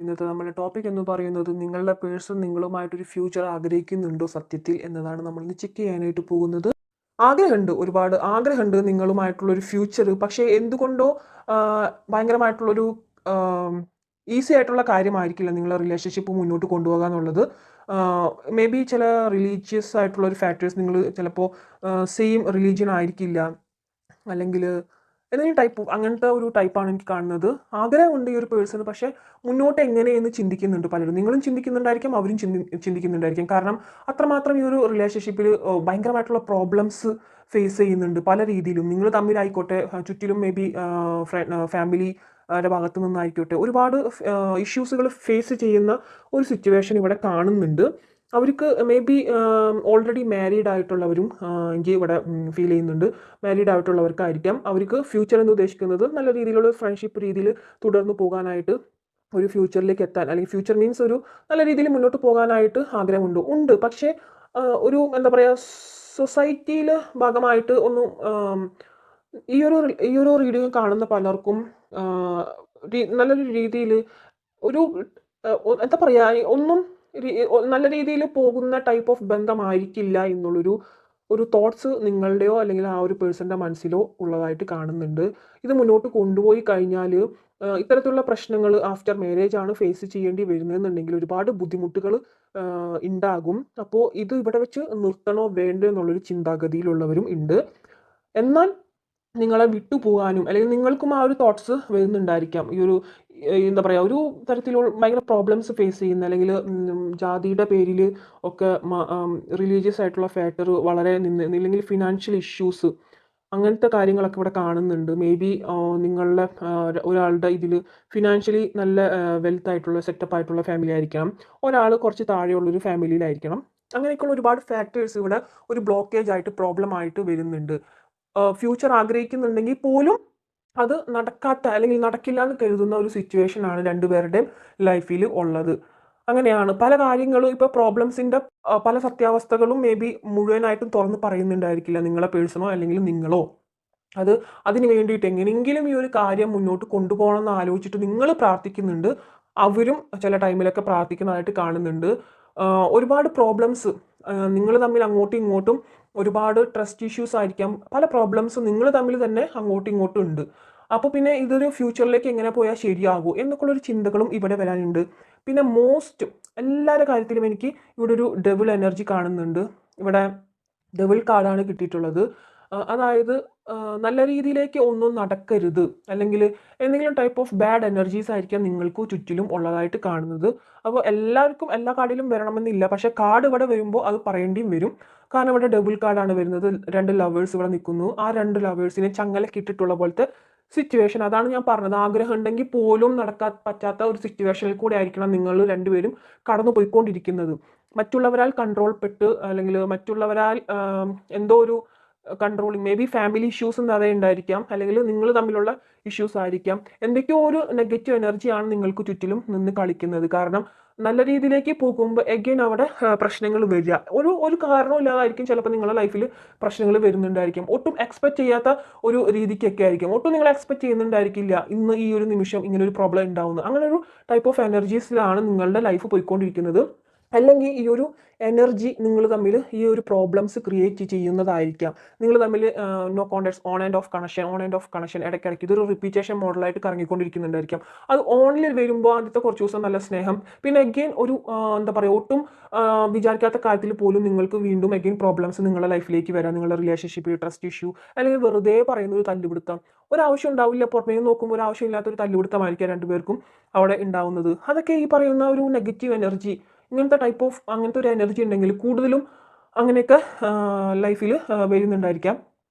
ഇന്നത്തെ നമ്മുടെ ടോപ്പിക് എന്ന് പറയുന്നത് നിങ്ങളുടെ പേഴ്സൺ നിങ്ങളുമായിട്ടൊരു ഫ്യൂച്ചർ ആഗ്രഹിക്കുന്നുണ്ടോ സത്യത്തിൽ എന്നതാണ് നമ്മൾ ഇന്ന് ചെക്ക് ചെയ്യാനായിട്ട് പോകുന്നത്. ആഗ്രഹമുണ്ട്, ഒരുപാട് ആഗ്രഹമുണ്ട് നിങ്ങളുമായിട്ടുള്ളൊരു ഫ്യൂച്ചർ. പക്ഷേ എന്തുകൊണ്ടോ ഭയങ്കരമായിട്ടുള്ളൊരു ഈസി ആയിട്ടുള്ള കാര്യമായിരിക്കില്ല നിങ്ങളെ റിലേഷൻഷിപ്പ് മുന്നോട്ട് കൊണ്ടുപോകുക എന്നുള്ളത്. മേ ബി ചില റിലീജിയസ് ആയിട്ടുള്ള ഒരു ഫാക്ടേഴ്സ്, നിങ്ങൾ ചിലപ്പോൾ സെയിം റിലീജിയൻ ആയിരിക്കില്ല, അല്ലെങ്കിൽ ഏതെങ്കിലും ടൈപ്പ് അങ്ങനത്തെ ഒരു ടൈപ്പാണ് എനിക്ക് കാണുന്നത്. ആഗ്രഹമുണ്ട് ഈ ഒരു പേഴ്സണ്, പക്ഷേ മുന്നോട്ട് എങ്ങനെയെന്ന് ചിന്തിക്കുന്നുണ്ട് പലരും. നിങ്ങളും ചിന്തിക്കുന്നുണ്ടായിരിക്കും, അവരും ചിന്തിക്കുന്നുണ്ടായിരിക്കും. കാരണം അത്രമാത്രം ഈ ഒരു റിലേഷൻഷിപ്പിൽ ഭയങ്കരമായിട്ടുള്ള പ്രോബ്ലംസ് ഫേസ് ചെയ്യുന്നുണ്ട് പല രീതിയിലും. നിങ്ങൾ തമ്മിലായിക്കോട്ടെ, ചുറ്റിലും മേ ബി ഫാമിലി ഭാഗത്തു നിന്നായിക്കോട്ടെ, ഒരുപാട് ഇഷ്യൂസുകൾ ഫേസ് ചെയ്യുന്ന ഒരു സിറ്റുവേഷൻ ഇവിടെ കാണുന്നുണ്ട്. അവർക്ക് മേ ബി ഓൾറെഡി മാരീഡ് ആയിട്ടുള്ളവരും എനിക്ക് ഇവിടെ ഫീൽ ചെയ്യുന്നുണ്ട്. മാരീഡ് ആയിട്ടുള്ളവർക്കായിരിക്കാം അവർക്ക് ഫ്യൂച്ചർ എന്ന് ഉദ്ദേശിക്കുന്നത് നല്ല രീതിയിലുള്ള ഫ്രണ്ട്ഷിപ്പ് രീതിയിൽ തുടർന്ന് പോകാനായിട്ട്, ഒരു ഫ്യൂച്ചറിലേക്ക് എത്താൻ, അല്ലെങ്കിൽ ഫ്യൂച്ചർ മീൻസ് ഒരു നല്ല രീതിയിൽ മുന്നോട്ട് പോകാനായിട്ട് ഉണ്ട്. പക്ഷേ ഒരു എന്താ പറയുക, സൊസൈറ്റിയിൽ ഭാഗമായിട്ട് ഒന്നും ഈ ഒരു റീഡിങ് കാണുന്ന പലർക്കും നല്ലൊരു രീതിയിൽ ഒരു എന്താ പറയുക, ഒന്നും നല്ല രീതിയിൽ പോകുന്ന ടൈപ്പ് ഓഫ് ബന്ധമായിരിക്കില്ല എന്നുള്ളൊരു തോട്ട്സ് നിങ്ങളുടെയോ അല്ലെങ്കിൽ ആ ഒരു പേഴ്സൻ്റെ മനസ്സിലോ ഉള്ളതായിട്ട് കാണുന്നുണ്ട്. ഇത് മുന്നോട്ട് കൊണ്ടുപോയി കഴിഞ്ഞാൽ ഇത്തരത്തിലുള്ള പ്രശ്നങ്ങൾ ആഫ്റ്റർ മാരേജ് ആണ് ഫേസ് ചെയ്യേണ്ടി വരുന്നതെന്നുണ്ടെങ്കിൽ ഒരുപാട് ബുദ്ധിമുട്ടുകൾ ഉണ്ടാകും. അപ്പോൾ ഇത് ഇവിടെ വെച്ച് നിർത്തണോ വേണ്ടോ എന്നുള്ളൊരു ചിന്താഗതിയിലുള്ളവരും ഉണ്ട്. എന്നാൽ നിങ്ങളെ വിട്ടുപോകാനും, അല്ലെങ്കിൽ നിങ്ങൾക്കും ആ ഒരു തോട്ട്സ് വരുന്നുണ്ടായിരിക്കാം. ഈ ഒരു എന്താ പറയുക, ഒരു തരത്തിലുള്ള ഭയങ്കര പ്രോബ്ലംസ് ഫേസ് ചെയ്യുന്ന, അല്ലെങ്കിൽ ജാതിയുടെ പേരിൽ ഒക്കെ റിലീജിയസ് ആയിട്ടുള്ള ഫാക്ടർ വളരെ ഇല്ലെങ്കിൽ ഫിനാൻഷ്യൽ ഇഷ്യൂസ്, അങ്ങനത്തെ കാര്യങ്ങളൊക്കെ ഇവിടെ കാണുന്നുണ്ട്. മേ ബി നിങ്ങളുടെ ഒരാളുടെ ഇതിൽ ഫിനാൻഷ്യലി നല്ല വെൽത്ത് ആയിട്ടുള്ള സെറ്റപ്പ് ആയിട്ടുള്ള ഫാമിലി ആയിരിക്കണം, ഒരാൾ കുറച്ച് താഴെയുള്ളൊരു ഫാമിലിയിലായിരിക്കണം. അങ്ങനെയൊക്കെയുള്ള ഒരുപാട് ഫാക്ടേഴ്സ് ഇവിടെ ഒരു ബ്ലോക്കേജ് ആയിട്ട്, പ്രോബ്ലം ആയിട്ട് വരുന്നുണ്ട്. ഫ്യൂച്ചർ ആഗ്രഹിക്കുന്നുണ്ടെങ്കിൽ പോലും അത് നടക്കാത്ത, അല്ലെങ്കിൽ നടക്കില്ല എന്ന് കരുതുന്ന ഒരു സിറ്റുവേഷൻ ആണ് രണ്ടുപേരുടെയും ലൈഫിൽ ഉള്ളത്. അങ്ങനെയാണ് പല കാര്യങ്ങളും. ഇപ്പോൾ പ്രോബ്ലംസിൻ്റെ പല സത്യാവസ്ഥകളും മേ ബി മുഴുവനായിട്ടും തുറന്ന് പറയുന്നുണ്ടായിരിക്കില്ല നിങ്ങളെ പേഴ്സണോ അല്ലെങ്കിൽ നിങ്ങളോ. അതിന് വേണ്ടിയിട്ട് എങ്ങനെയെങ്കിലും ഈ ഒരു കാര്യം മുന്നോട്ട് കൊണ്ടുപോകണം എന്ന് ആലോചിച്ചിട്ട് നിങ്ങൾ പ്രാർത്ഥിക്കുന്നുണ്ട്. അവരും ചില ടൈമിലൊക്കെ പ്രാർത്ഥിക്കുന്നതായിട്ട് കാണുന്നുണ്ട്. ഒരുപാട് പ്രോബ്ലംസ് നിങ്ങൾ തമ്മിൽ അങ്ങോട്ടും ഇങ്ങോട്ടും, ഒരുപാട് ട്രസ്റ്റ് ഇഷ്യൂസ് ആയിരിക്കാം, പല പ്രോബ്ലംസും നിങ്ങൾ തമ്മിൽ തന്നെ അങ്ങോട്ടും ഇങ്ങോട്ടും ഉണ്ട്. അപ്പോൾ പിന്നെ ഇതൊരു ഫ്യൂച്ചറിലേക്ക് എങ്ങനെ പോയാൽ ശരിയാകൂ എന്നൊക്കെയുള്ളൊരു ചിന്തകളും ഇവിടെ വരാനുണ്ട്. പിന്നെ എല്ലാവരുടെ കാര്യത്തിലും എനിക്ക് ഇവിടെ ഒരു ഡെവിൾ എനർജി കാണുന്നുണ്ട്. ഇവിടെ ഡെവിൾ കാർഡാണ് കിട്ടിയിട്ടുള്ളത്. അതായത് നല്ല രീതിയിലേക്ക് ഒന്നും നടക്കരുത്, അല്ലെങ്കിൽ എന്തെങ്കിലും ടൈപ്പ് ഓഫ് ബാഡ് എനർജീസ് ആയിരിക്കാം നിങ്ങൾക്ക് ചുറ്റിലും ഉള്ളതായിട്ട് കാണുന്നത്. അപ്പോൾ എല്ലാവർക്കും എല്ലാ കാർഡിലും വരണമെന്നില്ല, പക്ഷേ കാർഡ് ഇവിടെ വരുമ്പോൾ അത് പറയേണ്ടിയും വരും. കാരണം ഇവിടെ ഡബിൾ കാർഡാണ് വരുന്നത്. 2 ലവേഴ്സ് ഇവിടെ നിൽക്കുന്നു. ആ 2 ലവേഴ്സിനെ ചങ്ങലക്കിട്ടിട്ടുള്ള പോലത്തെ സിറ്റുവേഷൻ. അതാണ് ഞാൻ പറഞ്ഞത്, ആഗ്രഹം ഉണ്ടെങ്കിൽ പോലും പറ്റാത്ത ഒരു സിറ്റുവേഷനിൽ കൂടെ ആയിരിക്കണം നിങ്ങൾ രണ്ടുപേരും കടന്നു പോയിക്കൊണ്ടിരിക്കുന്നത്. മറ്റുള്ളവരാൽ കൺട്രോൾ പെട്ട്, അല്ലെങ്കിൽ മറ്റുള്ളവരാൽ എന്തോ ഒരു controlling, may be family issues നിറയെ ഉണ്ടായിരിക്കാം, അല്ലെങ്കിൽ നിങ്ങൾ തമ്മിലുള്ള ഇഷ്യൂസ് ആയിരിക്കാം. എന്തൊക്കെയോ ഒരു നെഗറ്റീവ് എനർജിയാണ് നിങ്ങൾക്ക് ചുറ്റിലും നിന്ന് കളിക്കുന്നത്. കാരണം നല്ല രീതിയിലേക്ക് പോകുമ്പോൾ എഗെയിൻ അവിടെ പ്രശ്നങ്ങൾ വരിക ഒരു കാരണവും ഇല്ലാതായിരിക്കും. ചിലപ്പോൾ നിങ്ങളുടെ ലൈഫിൽ പ്രശ്നങ്ങൾ വരുന്നുണ്ടായിരിക്കും. ഒട്ടും എക്സ്പെക്ട് ചെയ്യാത്ത ഒരു രീതിക്കൊക്കെ ആയിരിക്കും. ഒട്ടും നിങ്ങൾ എക്സ്പെക്ട് ചെയ്യുന്നുണ്ടായിരിക്കില്ല ഇന്ന് ഈ ഒരു നിമിഷം ഇങ്ങനെ ഒരു പ്രോബ്ലം ഉണ്ടാവുന്നത്. അങ്ങനെ ഒരു ടൈപ്പ് ഓഫ് എനർജീസിലാണ് നിങ്ങളുടെ ലൈഫ് പോയിക്കൊണ്ടിരിക്കുന്നത്. അല്ലെങ്കിൽ ഈ ഒരു എനർജി നിങ്ങൾ തമ്മിൽ ഈ ഒരു പ്രോബ്ലംസ് ക്രിയേറ്റ് ചെയ്യുന്നതായിരിക്കാം. നിങ്ങൾ തമ്മിൽ no contacts, on and off connection ഇടയ്ക്കിടയ്ക്ക് ഇതൊരു റിപ്പീറ്റേഷൻ മോഡലായിട്ട് കറങ്ങിക്കൊണ്ടിരിക്കുന്നുണ്ടായിരിക്കാം. അത് ഓണിൽ വരുമ്പോൾ ആദ്യത്തെ കുറച്ച് ദിവസം നല്ല സ്നേഹം, പിന്നെ അഗെയിൻ ഒരു എന്താ പറയുക, ഒട്ടും വിചാരിക്കാത്ത കാര്യത്തിൽ പോലും നിങ്ങൾക്ക് വീണ്ടും അഗെയിൻ പ്രോബ്ലംസ് നിങ്ങളുടെ ലൈഫിലേക്ക് വരാം. നിങ്ങളുടെ റിലേഷൻഷിപ്പിൽ ട്രസ്റ്റ് ഇഷ്യൂ, അല്ലെങ്കിൽ വെറുതെ പറയുന്ന ഒരു തല്ലുപിടുത്തം, ഒരാവശ്യം ഉണ്ടാവില്ല. പുറമേ നോക്കുമ്പോൾ ഒരു ആവശ്യമില്ലാത്തൊരു തല്ലുപിടുത്തമായിരിക്കാം രണ്ടുപേർക്കും അവിടെ ഉണ്ടാവുന്നത്. അതൊക്കെ ഈ പറയുന്ന ഒരു നെഗറ്റീവ് എനർജി, അങ്ങനത്തെ ഒരു എനർജി ഉണ്ടെങ്കിൽ കൂടുതലും അങ്ങനെയൊക്കെ ലൈഫിൽ വരുന്നുണ്ടായിരിക്കാം.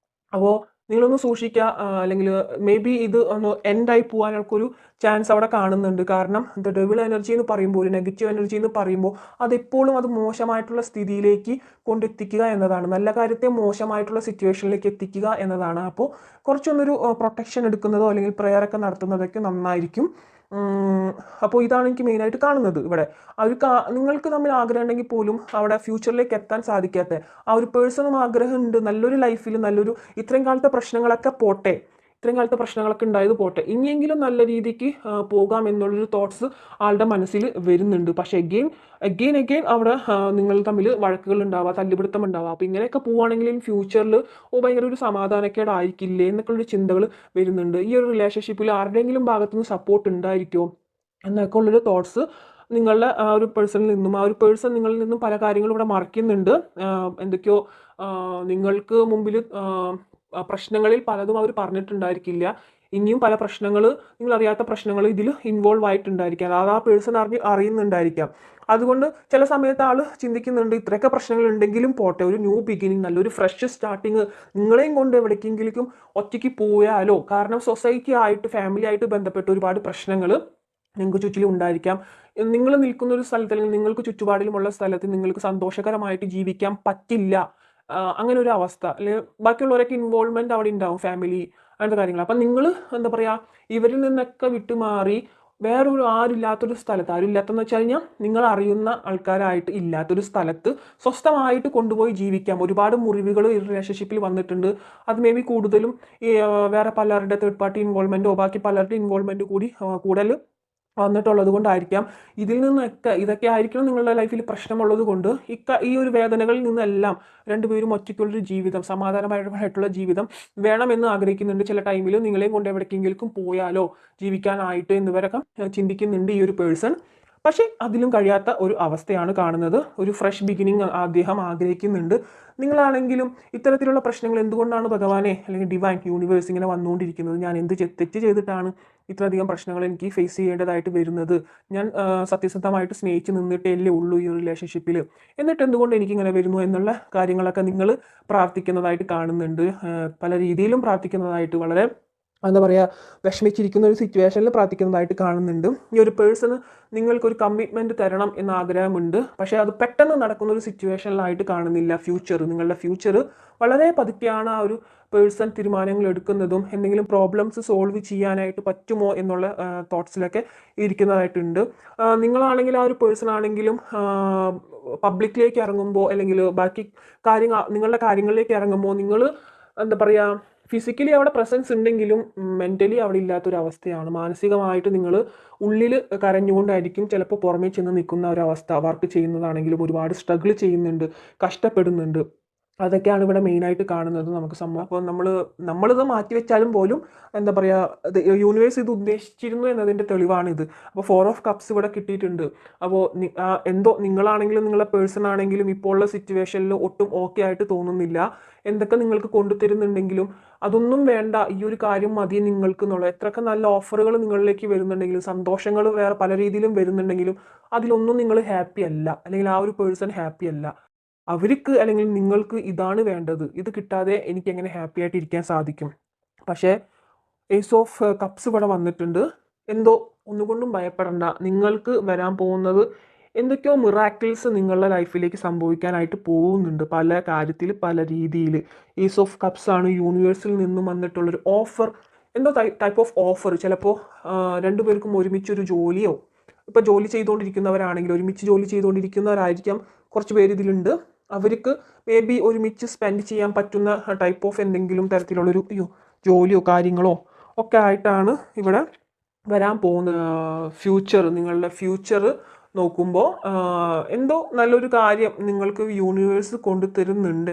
അപ്പോൾ നിങ്ങളൊന്ന് സൂക്ഷിക്കുക. അല്ലെങ്കിൽ മേ ബി ഇത് ഒന്ന് എൻഡായി പോകാനൊരു ചാൻസ് അവിടെ കാണുന്നുണ്ട്. കാരണം ദ ഡെവിൾ എനർജി എന്ന് പറയുമ്പോൾ, ഒരു നെഗറ്റീവ് എനർജി എന്ന് പറയുമ്പോൾ, അതെപ്പോഴും അത് മോശമായിട്ടുള്ള സ്ഥിതിയിലേക്ക് കൊണ്ടെത്തിക്കുക എന്നതാണ്. നല്ല കാര്യത്തെ മോശമായിട്ടുള്ള സിറ്റുവേഷനിലേക്ക് എത്തിക്കുക എന്നതാണ്. അപ്പോൾ കുറച്ചൊന്നൊരു പ്രൊട്ടക്ഷൻ എടുക്കുന്നതോ അല്ലെങ്കിൽ പ്രെയർ ഒക്കെ നടത്തുന്നതൊക്കെ നന്നായിരിക്കും. അപ്പോൾ ഇതാണ് എനിക്ക് മെയിനായിട്ട് കാണുന്നത് ഇവിടെ. നിങ്ങൾക്ക് തമ്മിൽ ആഗ്രഹം ഉണ്ടെങ്കിൽ പോലും അവിടെ ഫ്യൂച്ചറിലേക്ക് എത്താൻ സാധിക്കാത്ത ആ ഒരു പേഴ്സണും ആഗ്രഹമുണ്ട് നല്ലൊരു ലൈഫിൽ, ഇത്രയും കാലത്തെ പ്രശ്നങ്ങളൊക്കെ പോട്ടെ, ഇത്രയും കാലത്തെ പ്രശ്നങ്ങളൊക്കെ ഉണ്ടായത് പോട്ടെ, ഇനിയെങ്കിലും നല്ല രീതിക്ക് പോകാം എന്നുള്ളൊരു തോട്ട്സ് ആളുടെ മനസ്സിൽ വരുന്നുണ്ട്. പക്ഷേ അഗെയിൻ അവിടെ നിങ്ങൾ തമ്മിൽ വഴക്കുകൾ ഉണ്ടാവുക, തല്ലുപിടുത്തം ഉണ്ടാവുക. അപ്പോൾ ഇങ്ങനെയൊക്കെ പോവുകയാണെങ്കിൽ ഇൻ ഫ്യൂച്ചറിൽ ഭയങ്കര ഒരു സമാധാനക്കേടായിരിക്കില്ലേ എന്നൊക്കെയുള്ളൊരു ചിന്തകൾ വരുന്നുണ്ട്. ഈ ഒരു റിലേഷൻഷിപ്പിൽ ആരുടെയെങ്കിലും ഭാഗത്തുനിന്ന് സപ്പോർട്ട് ഉണ്ടായിരിക്കുമോ എന്നൊക്കെ ഉള്ളൊരു തോട്ട്സ് നിങ്ങളുടെ ആ ഒരു പേഴ്സണിൽ നിന്നും, ആ ഒരു പേഴ്സൺ നിങ്ങളിൽ നിന്നും പല കാര്യങ്ങളും ഇവിടെ മറയ്ക്കുന്നുണ്ട്. എന്തൊക്കെയോ നിങ്ങൾക്ക് മുമ്പിൽ പ്രശ്നങ്ങളിൽ പലതും അവർ പറഞ്ഞിട്ടുണ്ടായിരിക്കില്ല. ഇനിയും പല പ്രശ്നങ്ങൾ, നിങ്ങൾ അറിയാത്ത പ്രശ്നങ്ങൾ ഇതിൽ ഇൻവോൾവ് ആയിട്ടുണ്ടായിരിക്കാം. അത് ആ പേഴ്സൺ അറിയുന്നുണ്ടായിരിക്കാം. അതുകൊണ്ട് ചില സമയത്ത് ആൾ ചിന്തിക്കുന്നുണ്ട്, ഇത്രയൊക്കെ പ്രശ്നങ്ങൾ ഉണ്ടെങ്കിലും പോട്ടെ, ഒരു ന്യൂ ബിഗിനിങ്, നല്ലൊരു ഫ്രഷ് സ്റ്റാർട്ടിങ് നിങ്ങളെയും കൊണ്ട് എവിടേക്കെങ്കിലും ഒറ്റയ്ക്ക് പോയാലോ. കാരണം സൊസൈറ്റി ആയിട്ട്, ഫാമിലി ആയിട്ട് ബന്ധപ്പെട്ട് ഒരുപാട് പ്രശ്നങ്ങൾ നിങ്ങൾക്ക് ചുറ്റിലും ഉണ്ടായിരിക്കാം. നിങ്ങൾ നിൽക്കുന്ന ഒരു സ്ഥലത്ത്, അല്ലെങ്കിൽ നിങ്ങൾക്ക് ചുറ്റുപാടിലുമുള്ള സ്ഥലത്ത് നിങ്ങൾക്ക് സന്തോഷകരമായിട്ട് ജീവിക്കാൻ പറ്റില്ല. അങ്ങനെ ഒരു അവസ്ഥ, അല്ലെങ്കിൽ ബാക്കിയുള്ളവരൊക്കെ ഇൻവോൾവ്മെന്റ് അവിടെ ഉണ്ടാവും, ഫാമിലി അങ്ങനത്തെ കാര്യങ്ങൾ. അപ്പം നിങ്ങൾ എന്താ പറയുക, ഇവരിൽ നിന്നൊക്കെ വിട്ടുമാറി വേറൊരു ആരില്ലാത്തൊരു സ്ഥലത്ത്, ആരില്ലാത്തെന്ന് വെച്ച് കഴിഞ്ഞാൽ നിങ്ങൾ അറിയുന്ന ആൾക്കാരായിട്ട് ഇല്ലാത്തൊരു സ്ഥലത്ത് സ്വസ്ഥമായിട്ട് കൊണ്ടുപോയി ജീവിക്കാം. ഒരുപാട് മുറിവുകൾ ഈ റിലേഷൻഷിപ്പിൽ വന്നിട്ടുണ്ട്. അത് മേ ബി കൂടുതലും ഈ വേറെ പലരുടെ തേർഡ് പാർട്ടി ഇൻവോൾവ്മെൻറ്റോ ബാക്കി പലരുടെ ഇൻവോൾവ്മെൻറ്റ് കൂടി കൂടുതൽ വന്നിട്ടുള്ളത് കൊണ്ടായിരിക്കാം. ഇതിൽ നിന്നൊക്കെ, ഇതൊക്കെ ആയിരിക്കണം നിങ്ങളുടെ ലൈഫിൽ പ്രശ്നമുള്ളത് കൊണ്ട് ഈ ഒരു വേദനകളിൽ നിന്നെല്ലാം രണ്ടുപേരും ഒറ്റയ്ക്കുള്ളൊരു ജീവിതം, സമാധാനപരമായിട്ടുള്ള ജീവിതം വേണമെന്ന് ആഗ്രഹിക്കുന്നുണ്ട്. ചില ടൈമിൽ നിങ്ങളെയും കൊണ്ട് എവിടേക്കെങ്കിലും പോയാലോ ജീവിക്കാനായിട്ട് എന്നിവരൊക്കെ ചിന്തിക്കുന്നുണ്ട് ഈ ഒരു പേഴ്സൺ. പക്ഷേ അതിലും കഴിയാത്ത ഒരു അവസ്ഥയാണ് കാണുന്നത്. ഒരു ഫ്രഷ് ബിഗിനിങ് അദ്ദേഹം ആഗ്രഹിക്കുന്നുണ്ട്. നിങ്ങളാണെങ്കിലും ഇത്തരത്തിലുള്ള പ്രശ്നങ്ങൾ എന്തുകൊണ്ടാണ് ഭഗവാനെ, അല്ലെങ്കിൽ ഡിവൈൻ യൂണിവേഴ്സ് ഇങ്ങനെ വന്നുകൊണ്ടിരിക്കുന്നത്? ഞാൻ എന്ത് തെറ്റ് ചെയ്തിട്ടാണ് ഇത്രയധികം പ്രശ്നങ്ങൾ എനിക്ക് ഫേസ് ചെയ്യേണ്ടതായിട്ട് വരുന്നത്? ഞാൻ സത്യസന്ധമായിട്ട് സ്നേഹിച്ച് നിന്നിട്ടേ ഉള്ളൂ ഈ റിലേഷൻഷിപ്പിൽ, എന്നിട്ട് എന്തുകൊണ്ട് എനിക്കിങ്ങനെ വരുന്നു എന്നുള്ള കാര്യങ്ങളൊക്കെ നിങ്ങൾ പ്രാർത്ഥിക്കുന്നതായിട്ട് കാണുന്നുണ്ട്. പല രീതിയിലും പ്രാർത്ഥിക്കുന്നതായിട്ട്, വളരെ എന്താ പറയുക, വിഷമിച്ചിരിക്കുന്ന ഒരു സിറ്റുവേഷനിൽ പ്രാർത്ഥിക്കുന്നതായിട്ട് കാണുന്നുണ്ട്. ഈ ഒരു പേഴ്സണ് നിങ്ങൾക്കൊരു കമ്മിറ്റ്മെൻറ്റ് തരണം എന്ന ആഗ്രഹമുണ്ട്. പക്ഷേ അത് പെട്ടെന്ന് നടക്കുന്ന ഒരു സിറ്റുവേഷനിലായിട്ട് കാണുന്നില്ല. നിങ്ങളുടെ ഫ്യൂച്ചർ വളരെ പതുക്കെയാണ് ആ ഒരു പേഴ്സൺ തീരുമാനങ്ങൾ എടുക്കുന്നതും. എന്തെങ്കിലും പ്രോബ്ലംസ് സോൾവ് ചെയ്യാനായിട്ട് പറ്റുമോ എന്നുള്ള തോട്ട്സിലൊക്കെ ഇരിക്കുന്നതായിട്ടുണ്ട്. നിങ്ങളാണെങ്കിൽ, ആ ഒരു പേഴ്സൺ ആണെങ്കിലും പബ്ലിക്കിലേക്ക് ഇറങ്ങുമ്പോൾ, അല്ലെങ്കിൽ ബാക്കി നിങ്ങളുടെ കാര്യങ്ങളിലേക്ക് ഇറങ്ങുമ്പോൾ, നിങ്ങൾ എന്താ പറയുക, ഫിസിക്കലി അവിടെ പ്രസൻസ് ഉണ്ടെങ്കിലും മെൻ്റലി അവിടെ ഇല്ലാത്തൊരവസ്ഥയാണ്. മാനസികമായിട്ട് നിങ്ങൾ ഉള്ളിൽ കരഞ്ഞുകൊണ്ടായിരിക്കും ചിലപ്പോൾ പുറമേ ചെന്ന് നിൽക്കുന്ന ഒരവസ്ഥ. വർക്ക് ചെയ്യുന്നതാണെങ്കിലും ഒരുപാട് സ്ട്രഗിൾ ചെയ്യുന്നുണ്ട്, കഷ്ടപ്പെടുന്നുണ്ട്. അതൊക്കെയാണ് ഇവിടെ മെയിനായിട്ട് കാണുന്നത് നമുക്ക് സംഭവം. അപ്പോൾ നമ്മളിത് മാറ്റി വെച്ചാലും പോലും എന്താ പറയുക, യൂണിവേഴ്സ് ഇത് ഉദ്ദേശിച്ചിരുന്നു എന്നതിൻ്റെ തെളിവാണിത്. അപ്പോൾ 4 ഓഫ് കപ്സ് ഇവിടെ കിട്ടിയിട്ടുണ്ട്. അപ്പോൾ എന്തോ നിങ്ങളാണെങ്കിലും നിങ്ങളുടെ പേഴ്സൺ ആണെങ്കിലും ഇപ്പോൾ ഉള്ള സിറ്റുവേഷനിൽ ഒട്ടും ഓക്കെ ആയിട്ട് തോന്നുന്നില്ല. എന്തൊക്കെ നിങ്ങൾക്ക് കൊണ്ടുതരുന്നുണ്ടെങ്കിലും അതൊന്നും വേണ്ട, ഈ ഒരു കാര്യം മതി നിങ്ങൾക്ക് എന്നുള്ള, എത്രയൊക്കെ നല്ല ഓഫറുകൾ നിങ്ങളിലേക്ക് വരുന്നുണ്ടെങ്കിലും, സന്തോഷങ്ങൾ വേറെ പല രീതിയിലും വരുന്നുണ്ടെങ്കിലും അതിലൊന്നും നിങ്ങൾ ഹാപ്പി അല്ല, അല്ലെങ്കിൽ ആ ഒരു പേഴ്സൺ ഹാപ്പി അല്ല. അവർക്ക്, അല്ലെങ്കിൽ നിങ്ങൾക്ക് ഇതാണ് വേണ്ടത്, ഇത് കിട്ടാതെ എനിക്ക് എങ്ങനെ ഹാപ്പി ആയിട്ട് ഇരിക്കാൻ സാധിക്കും? പക്ഷേ ഏസ് ഓഫ് കപ്സ് ഇവിടെ വന്നിട്ടുണ്ട്. എന്തോ ഒന്നുകൊണ്ടും ഭയപ്പെടണ്ട, നിങ്ങൾക്ക് വരാൻ പോകുന്നത് എന്തൊക്കെയോ മിറാക്കിൾസ് നിങ്ങളുടെ ലൈഫിലേക്ക് സംഭവിക്കാനായിട്ട് പോകുന്നുണ്ട്. പല കാര്യത്തിൽ, പല രീതിയിൽ. ഏസ് ഓഫ് കപ്സ് ആണ് യൂണിവേഴ്സിൽ നിന്നും വന്നിട്ടുള്ളൊരു ഓഫർ. എന്തോ ടൈപ്പ് ഓഫ് ഓഫർ. ചിലപ്പോൾ രണ്ടുപേർക്കും ഒരുമിച്ചൊരു ജോലിയോ, ഇപ്പോൾ ജോലി ചെയ്തുകൊണ്ടിരിക്കുന്നവരാണെങ്കിൽ, ഒരുമിച്ച് ജോലി ചെയ്തുകൊണ്ടിരിക്കുന്നവരായിരിക്കാം കുറച്ച് പേര് ഇതിലുണ്ട്. അവർക്ക് മേ ബി ഒരുമിച്ച് സ്പെൻഡ് ചെയ്യാൻ പറ്റുന്ന ടൈപ്പ് ഓഫ് എന്തെങ്കിലും തരത്തിലുള്ളൊരു ജോലിയോ കാര്യങ്ങളോ ഒക്കെ ആയിട്ടാണ് ഇവിടെ വരാൻ പോകുന്നത്. നിങ്ങളുടെ ഫ്യൂച്ചർ നോക്കുമ്പോൾ എന്തോ നല്ലൊരു കാര്യം നിങ്ങൾക്ക് യൂണിവേഴ്സ് കൊണ്ടുതരുന്നുണ്ട്.